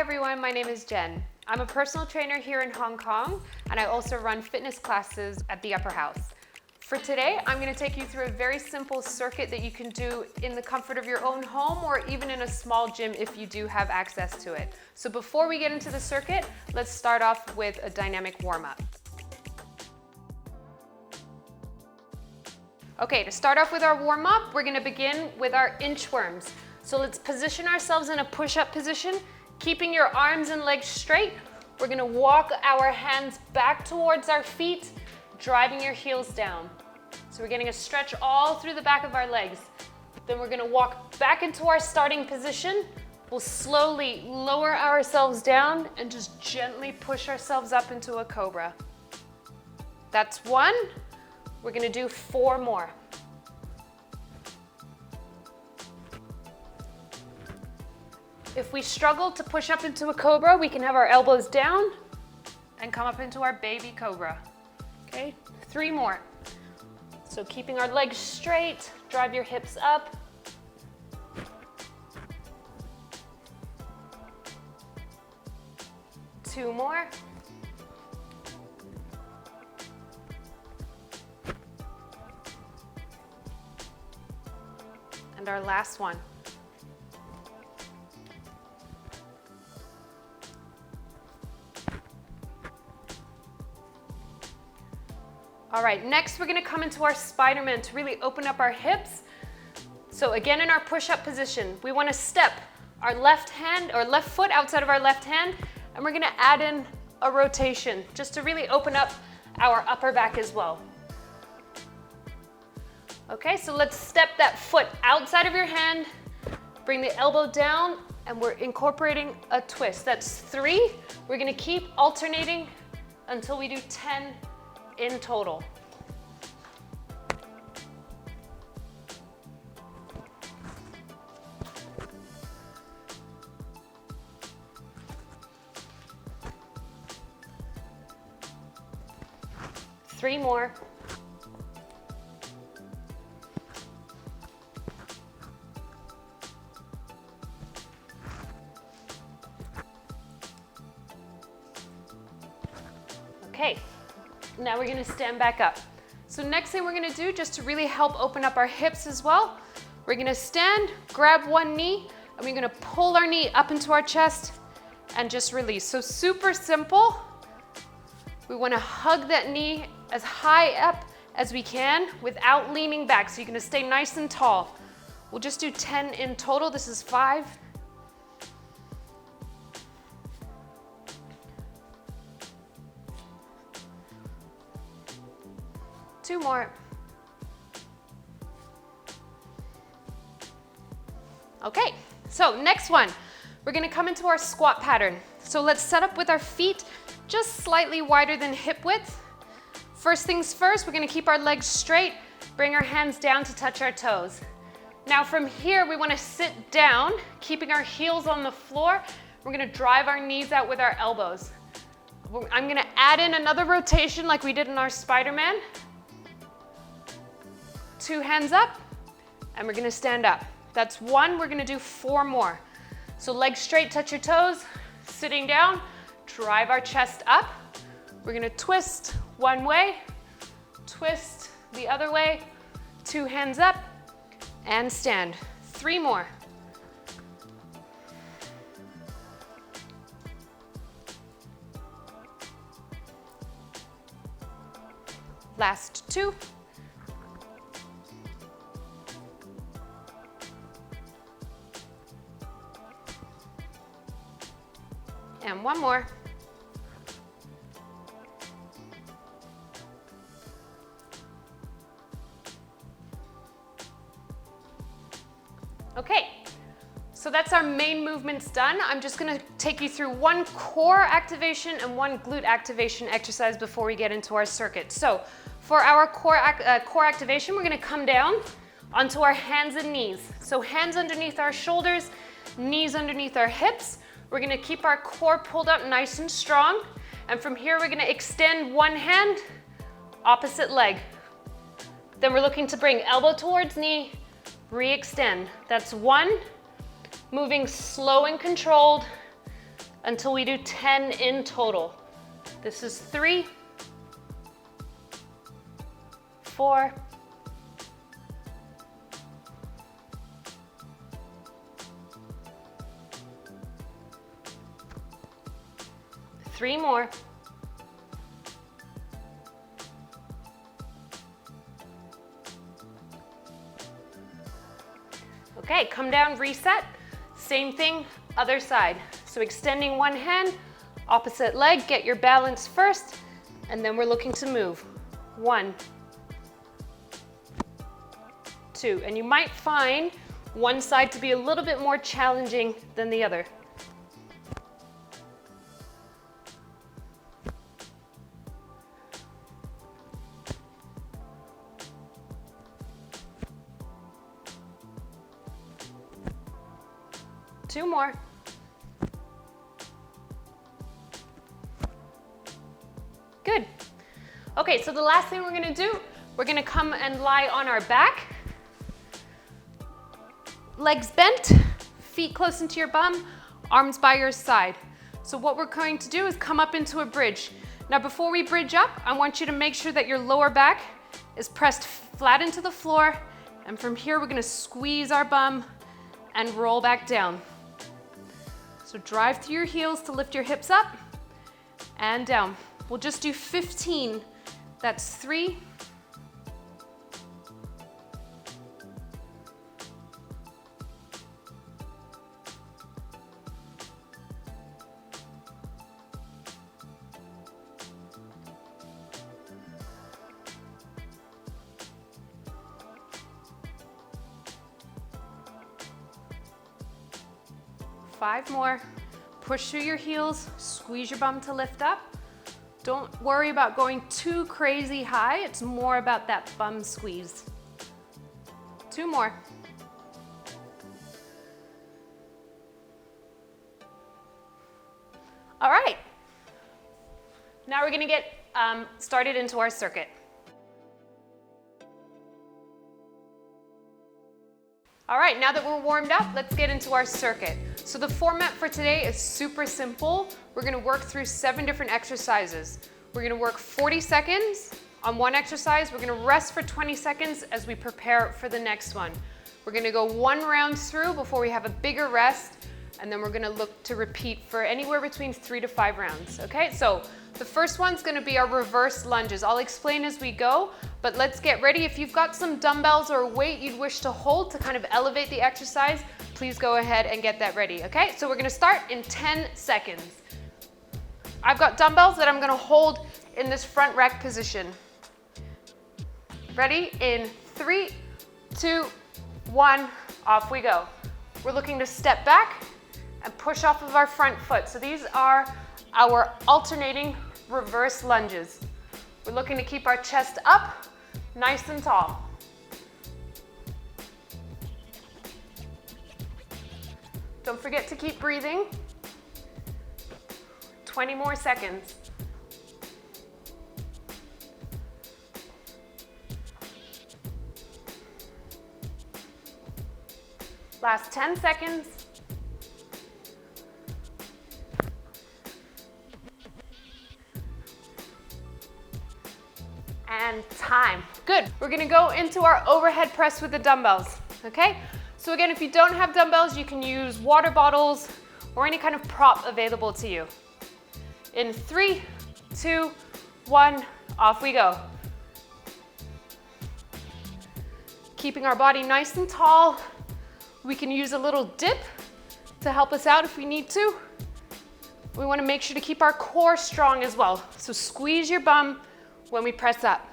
everyone, my name is Jen. I'm a personal trainer here in Hong Kong, and I also run fitness classes at the Upper House. For today, I'm going to take you through a very simple circuit that you can do in the comfort of your own home or even in a small gym if you do have access to it. So before we get into the circuit, let's start off with a dynamic warm-up. Okay, to start off with our warm-up, we're going to begin with our inchworms. So let's position ourselves in a push-up position, keeping your arms and legs straight. We're going to walk our hands back towards our feet, driving your heels down. So we're getting a stretch all through the back of our legs. Then we're going to walk back into our starting position. We'll slowly lower ourselves down and just gently push ourselves up into a cobra. That's one. We're going to do 4 more. If we struggle to push up into a cobra, we can have our elbows down and come up into our baby cobra. Okay, 3 more. So keeping our legs straight, drive your hips up. Two more. And our last one. All right, next we're gonna come into our Spider-Man to really open up our hips. So again, in our push-up position, we wanna step our left hand or left foot outside of our left hand, and we're gonna add in a rotation just to really open up our upper back as well. Okay, so let's step that foot outside of your hand, bring the elbow down, and we're incorporating a twist. That's 3. We're gonna keep alternating until we do 10 in total. Three more. Okay. Now we're gonna stand back up. So next thing we're gonna do, just to really help open up our hips as well, we're gonna stand, grab one knee, and we're gonna pull our knee up into our chest and just release. So super simple. We wanna hug that knee as high up as we can without leaning back. So you're gonna stay nice and tall. We'll just do 10 in total. This is 5. Two more. Okay, so next one, we're gonna come into our squat pattern. So let's set up with our feet just slightly wider than hip width. First things first, we're gonna keep our legs straight, bring our hands down to touch our toes. Now from here, we wanna sit down, keeping our heels on the floor. We're gonna drive our knees out with our elbows. I'm gonna add in another rotation like we did in our Spider-Man. 2 hands up, and we're gonna stand up. That's 1, we're gonna do 4 more. So legs straight, touch your toes, sitting down, drive our chest up. We're gonna twist one way, twist the other way, 2 hands up, and stand. 3 more. Last 2. And 1 more. Okay, so that's our main movements done. I'm just gonna take you through 1 core activation and 1 glute activation exercise before we get into our circuit. So for our core activation, we're gonna come down onto our hands and knees. So hands underneath our shoulders, knees underneath our hips. We're gonna keep our core pulled up nice and strong. And from here, we're gonna extend one hand, opposite leg. Then we're looking to bring elbow towards knee, re-extend. That's 1, moving slow and controlled, until we do 10 in total. This is 3, 4, 3 more, 'kay, come down, reset. Same thing, other side. So extending one hand, opposite leg, get your balance first, and then we're looking to move. 1, 2, and you might find one side to be a little bit more challenging than the other. Two more. Good. Okay, so the last thing we're gonna do, we're gonna come and lie on our back. Legs bent, feet close into your bum, arms by your side. So what we're going to do is come up into a bridge. Now before we bridge up, I want you to make sure that your lower back is pressed flat into the floor, and from here we're gonna squeeze our bum and roll back down. So drive through your heels to lift your hips up and down. We'll just do 15. That's 3, 5 more. Push through your heels, squeeze your bum to lift up. Don't worry about going too crazy high. It's more about that bum squeeze. 2 more. All right. Now we're gonna get started into our circuit. All right, now that we're warmed up, let's get into our circuit. So the format for today is super simple. We're gonna work through 7 different exercises. We're gonna work 40 seconds on one exercise. We're gonna rest for 20 seconds as we prepare for the next one. We're gonna go 1 round through before we have a bigger rest, and then we're gonna look to repeat for anywhere between 3 to 5 rounds, okay? So the first one's gonna be our reverse lunges. I'll explain as we go, but let's get ready. If you've got some dumbbells or weight you'd wish to hold to kind of elevate the exercise, please go ahead and get that ready, okay? So we're gonna start in 10 seconds. I've got dumbbells that I'm gonna hold in this front rack position. Ready? In 3, 2, 1, off we go. We're looking to step back and push off of our front foot. So these are our alternating reverse lunges. We're looking to keep our chest up, nice and tall. Don't forget to keep breathing. 20 more seconds. Last 10 seconds. And time. Good. We're gonna go into our overhead press with the dumbbells, okay? So again, if you don't have dumbbells, you can use water bottles or any kind of prop available to you. In 3, 2, 1, off we go. Keeping our body nice and tall. We can use a little dip to help us out if we need to. We want to make sure to keep our core strong as well. So squeeze your bum when we press up.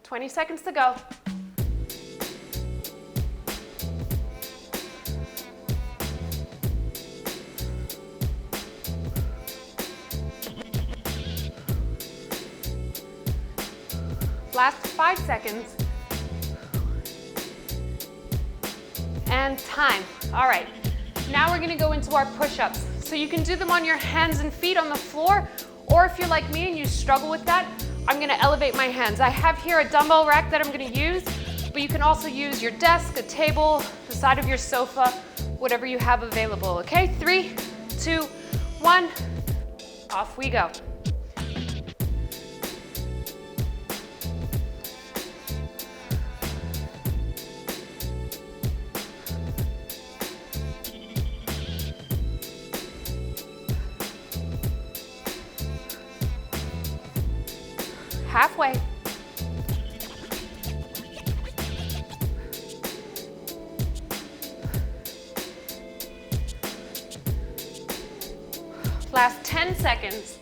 "20 seconds to go. Last 5 seconds. And time. All right, now we're gonna go into our push-ups. So you can do them on your hands and feet on the floor, or if you're like me and you struggle with that, I'm gonna elevate my hands. I have here a dumbbell rack that I'm gonna use. but you can also use your desk, a table, the side of your sofa, whatever you have available, okay? 3, 2, 1, off we go. Halfway. Last 10 seconds.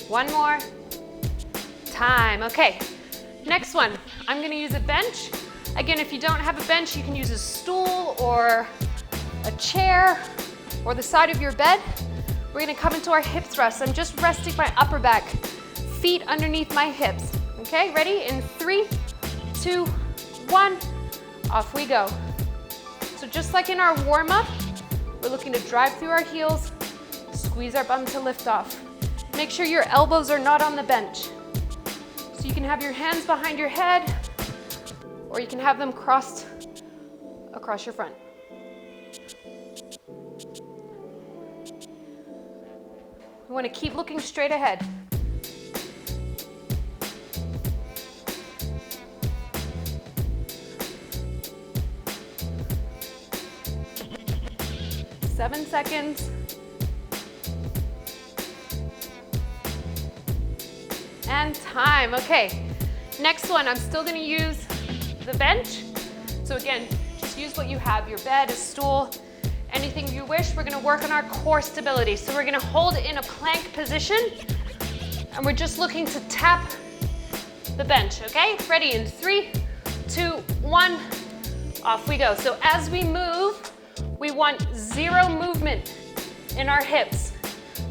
One more. Time. Okay. Next one. I'm going to use a bench. Again, if you don't have a bench, you can use a stool or a chair or the side of your bed. We're going to come into our hip thrust. I'm just resting my upper back, feet underneath my hips. Okay, ready? In 3, 2, 1, off we go. So just like in our warm-up, we're looking to drive through our heels, squeeze our bum to lift off. Make sure your elbows are not on the bench. So you can have your hands behind your head, or you can have them crossed across your front. We want to keep looking straight ahead. Seven seconds. And time. Okay. Next one, I'm still going to use the bench. So again, just use what you have, your bed, a stool, anything you wish. We're going to work on our core stability. So we're going to hold in a plank position, and we're just looking to tap the bench, okay? Ready in 3, 2, 1, off we go. So as we move, we want 0 movement in our hips.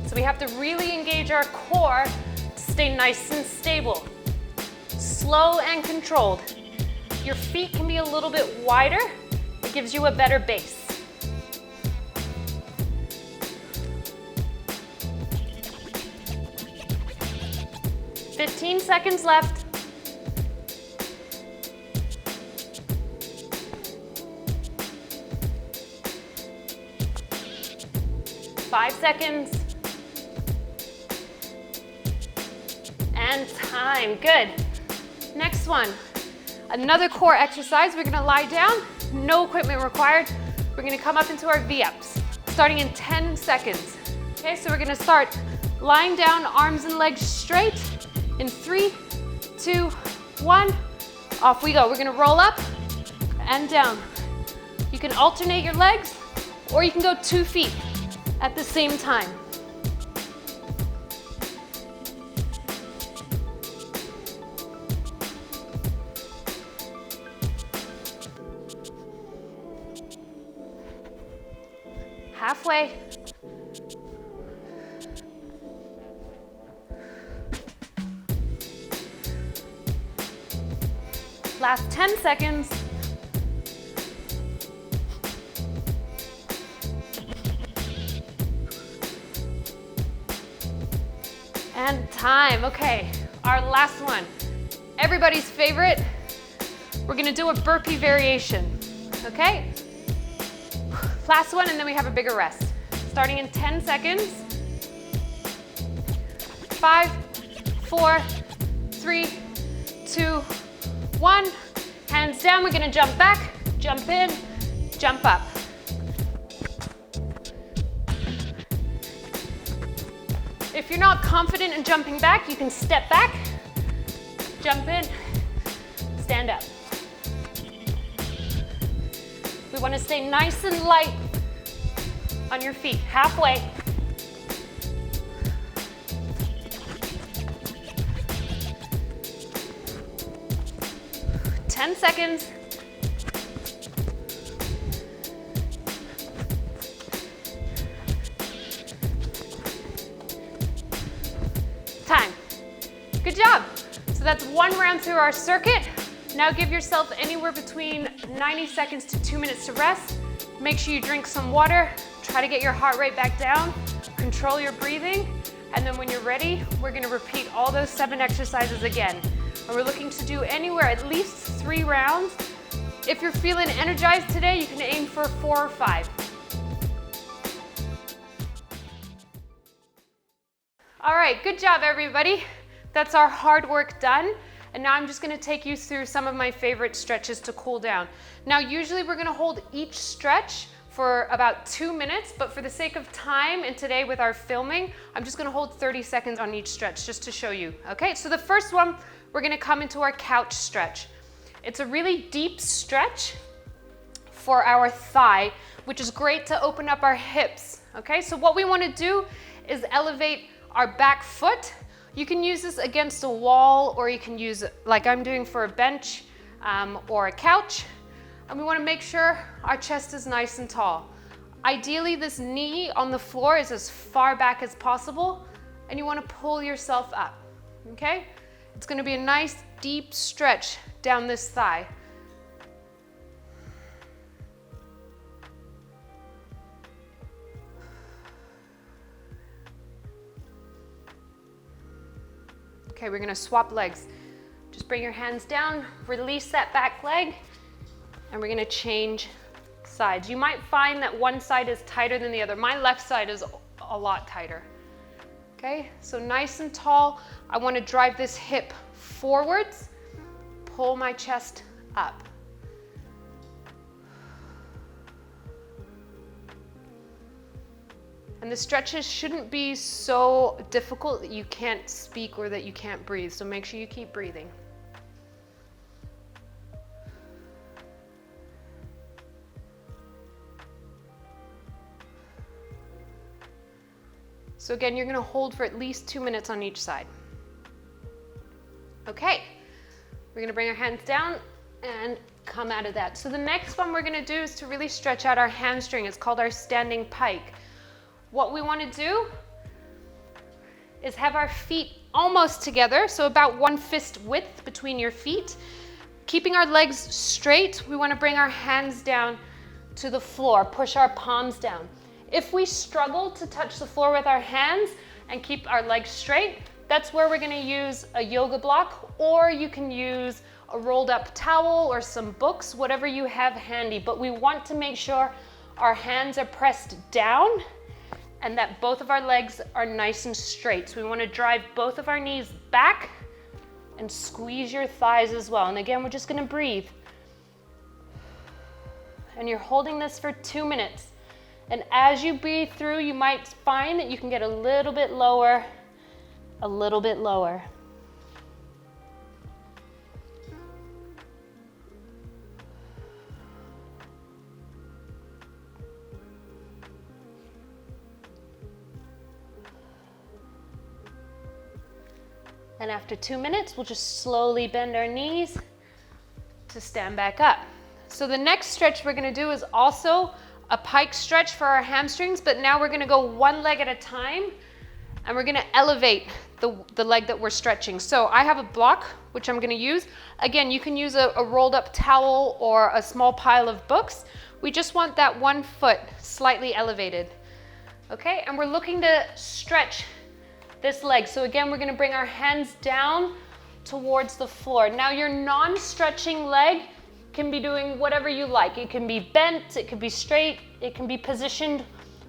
So we have to really engage our core to stay nice and stable. Slow and controlled. Your feet can be a little bit wider. It gives you a better base. 15 seconds left. Five seconds. And time. Good. Next one. Another core exercise. We're going to lie down. No equipment required. We're going to come up into our V-ups, starting in 10 seconds. Okay, so we're going to start lying down, arms and legs straight. In 3, 2, 1, off we go. We're going to roll up and down. You can alternate your legs, or you can go 2 feet at the same time. Halfway. Last 10 seconds. And time. Okay, our last one. Everybody's favorite. We're gonna do a burpee variation, okay? Last one, and then we have a bigger rest. Starting in 10 seconds. 5, 4, 3, 2, 1. Hands down, we're gonna jump back, jump in, jump up. If you're not confident in jumping back, you can step back, jump in, stand up. We want to stay nice and light on your feet. Halfway. Ten seconds. Time. Good job. So that's one round through our circuit. Now give yourself anywhere between 90 seconds to 2 minutes to rest. Make sure you drink some water. Try to get your heart rate back down. Control your breathing. And then when you're ready, we're gonna repeat all those 7 exercises again. And we're looking to do anywhere at least 3 rounds. If you're feeling energized today, you can aim for 4 or 5. All right, good job everybody. That's our hard work done. And now I'm just gonna take you through some of my favorite stretches to cool down. Now, usually we're gonna hold each stretch for about 2 minutes, but for the sake of time and today with our filming, I'm just gonna hold 30 seconds on each stretch just to show you. Okay, so the first one, we're gonna come into our couch stretch. It's a really deep stretch for our thigh, which is great to open up our hips. Okay, so what we wanna do is elevate our back foot. You can use this against a wall, or you can use it like I'm doing for a bench or a couch. And we want to make sure our chest is nice and tall. Ideally, this knee on the floor is as far back as possible, and you want to pull yourself up, okay? It's going to be a nice deep stretch down this thigh. Okay, we're gonna swap legs. Just bring your hands down, release that back leg, and we're gonna change sides. You might find that one side is tighter than the other. My left side is a lot tighter. Okay, so nice and tall. I wanna drive this hip forwards, pull my chest up. And the stretches shouldn't be so difficult that you can't speak or that you can't breathe, so make sure you keep breathing. So again, you're gonna hold for at least 2 minutes on each side. Okay, we're gonna bring our hands down and come out of that. So the next one we're gonna do is to really stretch out our hamstring. It's called our standing pike. What we want to do is have our feet almost together, so about 1 fist width between your feet. Keeping our legs straight, we want to bring our hands down to the floor, push our palms down. If we struggle to touch the floor with our hands and keep our legs straight, that's where we're going to use a yoga block, or you can use a rolled up towel or some books, whatever you have handy. But we want to make sure our hands are pressed down and that both of our legs are nice and straight. So we want to drive both of our knees back and squeeze your thighs as well. And again, we're just going to breathe. And you're holding this for 2 minutes. And as you breathe through, you might find that you can get a little bit lower, a little bit lower. And after 2 minutes, we'll just slowly bend our knees to stand back up. So the next stretch we're gonna do is also a pike stretch for our hamstrings, but now we're gonna go 1 leg at a time, and we're gonna elevate the leg that we're stretching. So I have a block, which I'm gonna use. Again, you can use a rolled up towel or a small pile of books. We just want that 1 foot slightly elevated. Okay, and we're looking to stretch this leg. So again, we're gonna bring our hands down towards the floor. Now your non-stretching leg can be doing whatever you like. It can be bent, it can be straight, it can be positioned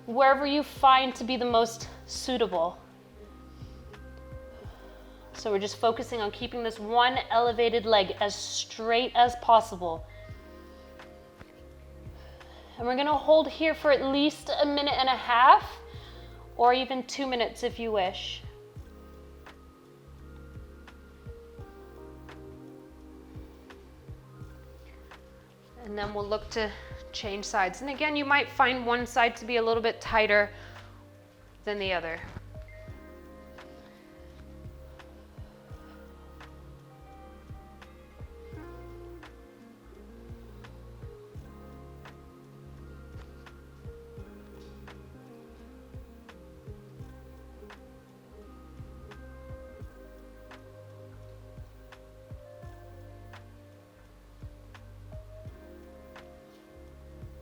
wherever you find to be the most suitable. So we're just focusing on keeping this 1 elevated leg as straight as possible. And we're gonna hold here for at least 1.5 minutes, or even 2 minutes if you wish. And then we'll look to change sides. And again, you might find one side to be a little bit tighter than the other.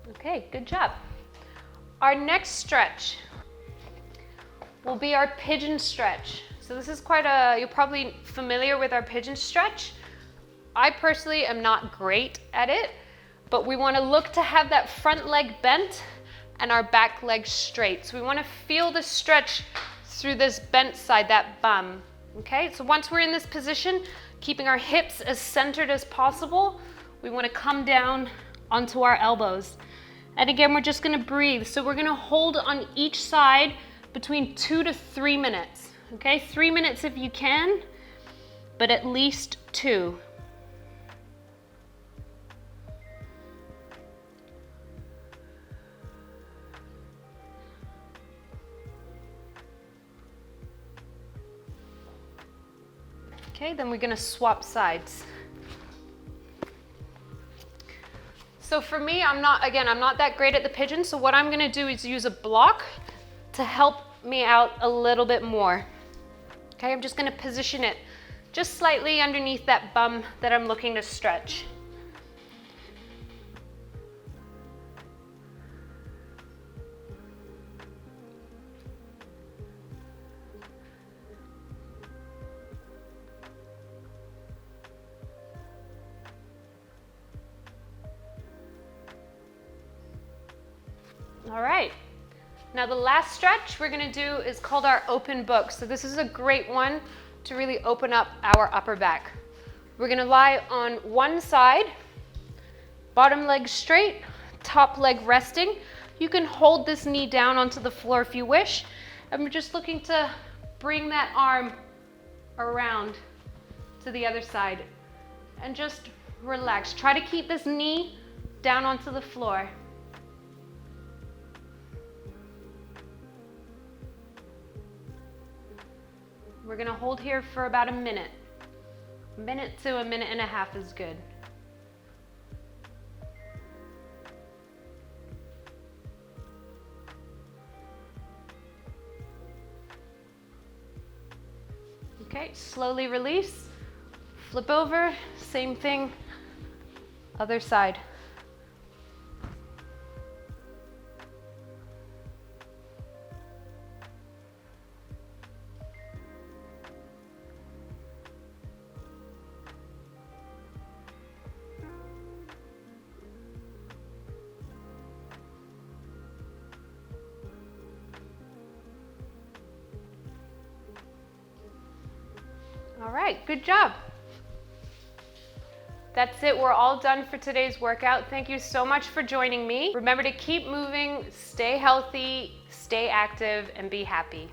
Okay, good job. Our next stretch, will be our pigeon stretch. So this is you're probably familiar with our pigeon stretch. I personally am not great at it, but we want to look to have that front leg bent and our back leg straight. So we want to feel the stretch through this bent side, that bum. Okay, so once we're in this position, keeping our hips as centered as possible, we want to come down onto our elbows. And again, we're just going to breathe. So we're going to hold on each side between 2 to 3 minutes. Okay, 3 minutes if you can, but at least 2. Okay, then we're gonna swap sides. So for me, I'm not that great at the pigeon, so what I'm gonna do is use a block to help me out a little bit more. Okay, I'm just gonna position it just slightly underneath that bum that I'm looking to stretch. All right, now the last stretch we're gonna do is called our open book. So this is a great one to really open up our upper back. We're gonna lie on one side, bottom leg straight, top leg resting. You can hold this knee down onto the floor if you wish. And we're just looking to bring that arm around to the other side and just relax. Try to keep this knee down onto the floor. We're gonna hold here for about a minute. A minute to a minute and a half is good. Okay, slowly release, flip over, same thing, other side. All right, good job. That's it, we're all done for today's workout. Thank you so much for joining me. Remember to keep moving, stay healthy, stay active, and be happy.